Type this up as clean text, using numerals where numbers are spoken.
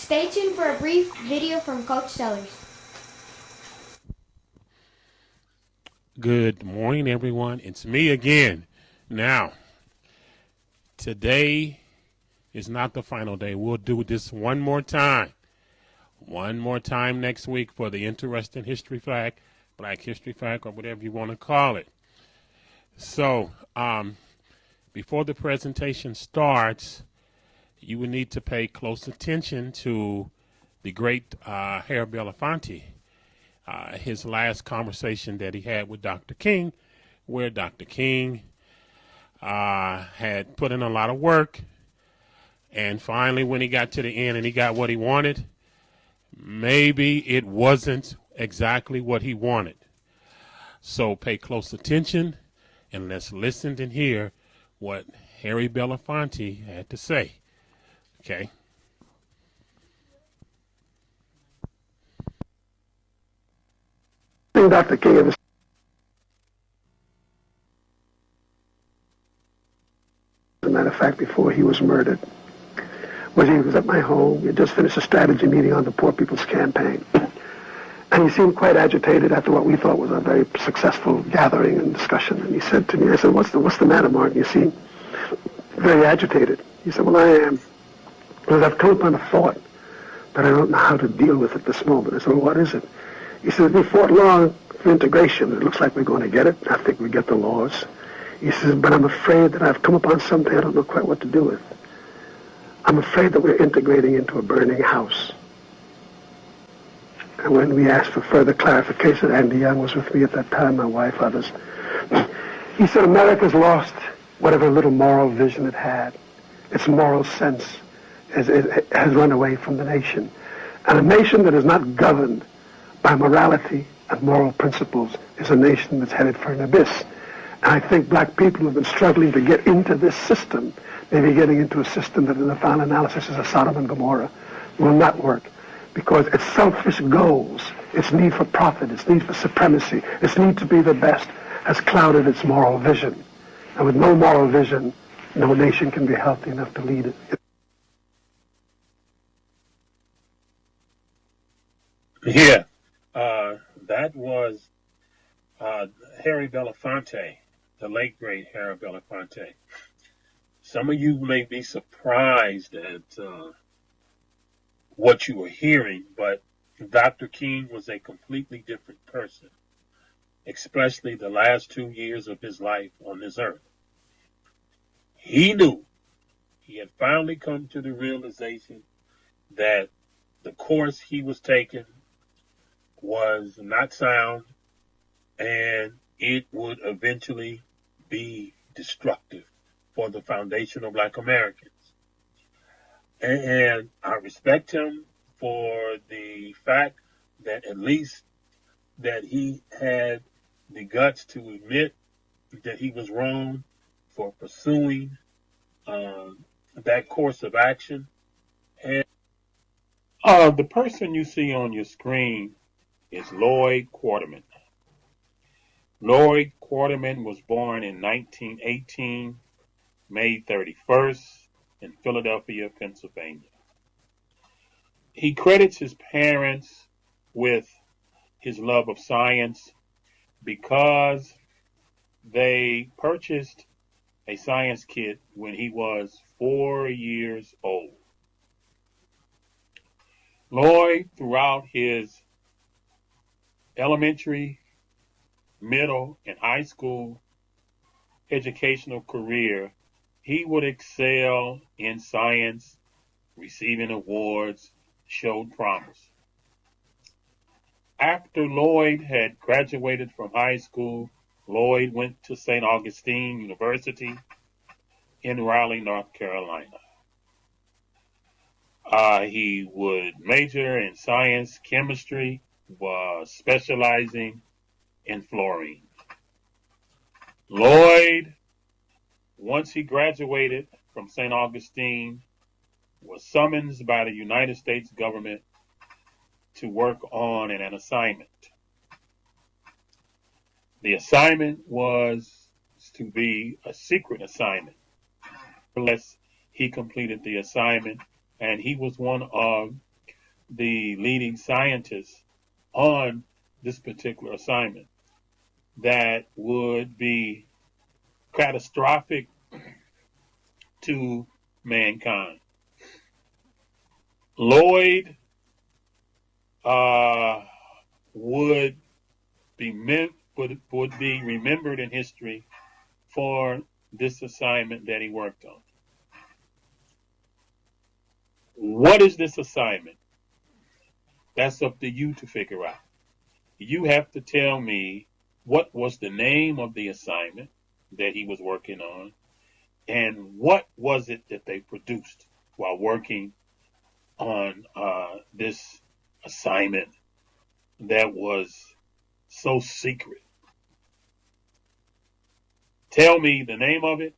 Stay tuned for a brief video from Coach Sellers. Good morning, everyone. It's me again. Now, today is not the final day. We'll do this one more time. One more time next week for the interesting history flag, Black History flag, or whatever you want to call it. So, before the presentation starts, you will need to pay close attention to the great Harry Belafonte, his last conversation that he had with Dr. King, where Dr. King had put in a lot of work, and finally when he got to the end and he got what he wanted, maybe it wasn't exactly what he wanted. So pay close attention and let's listen and hear what Harry Belafonte had to say. Okay. Dr. King, as a matter of fact, before he was murdered, he was at my home. We had just finished a strategy meeting on the Poor People's Campaign. And he seemed quite agitated after what we thought was a very successful gathering and discussion. And he said to me, I said, what's the matter, Martin? You seem very agitated. He said, well, I am. Because I've come upon a thought, but I don't know how to deal with it this moment. I said, well, what is it? He says, we fought long for integration. It looks like we're going to get it. I think we get the laws. He says, but I'm afraid that I've come upon something I don't know quite what to do with. I'm afraid that we're integrating into a burning house. And when we asked for further clarification, Andy Young was with me at that time, my wife, others. He said, America's lost whatever little moral vision it had. Its moral sense has run away from the nation. And a nation that is not governed by morality and moral principles is a nation that's headed for an abyss. And I think black people have been struggling to get into this system, maybe getting into a system that in the final analysis is a Sodom and Gomorrah, will not work. Because its selfish goals, its need for profit, its need for supremacy, its need to be the best has clouded its moral vision. And with no moral vision, no nation can be healthy enough to lead it. Yeah, that was Harry Belafonte, the late great Harry Belafonte. Some of you may be surprised at what you were hearing, but Dr. King was a completely different person, especially the last 2 years of his life on this earth. He knew, he had finally come to the realization that the course he was taking was not sound and it would eventually be destructive for the foundation of black Americans. And I respect him for the fact that at least that he had the guts to admit that he was wrong for pursuing that course of action. And the person you see on your screen is Lloyd Quarterman. Lloyd Quarterman was born in 1918, May 31st, in Philadelphia, Pennsylvania. He credits his parents with his love of science because they purchased a science kit when he was 4 years old. Lloyd, throughout his elementary, middle, and high school educational career, he would excel in science, receiving awards, showed promise. After Lloyd had graduated from high school, Lloyd went to St. Augustine University in Raleigh, North Carolina. He would major in science, chemistry, was specializing in fluorine. Lloyd, once he graduated from St. Augustine, was summoned by the United States government to work on an assignment. The assignment was to be a secret assignment. Nevertheless, he completed the assignment, and he was one of the leading scientists on this particular assignment that would be catastrophic to mankind. Lloyd would be remembered in history for this assignment that he worked on. What is this assignment? That's up to you to figure out. You have to tell me what was the name of the assignment that he was working on, and what was it that they produced while working on this assignment that was so secret. Tell me the name of it,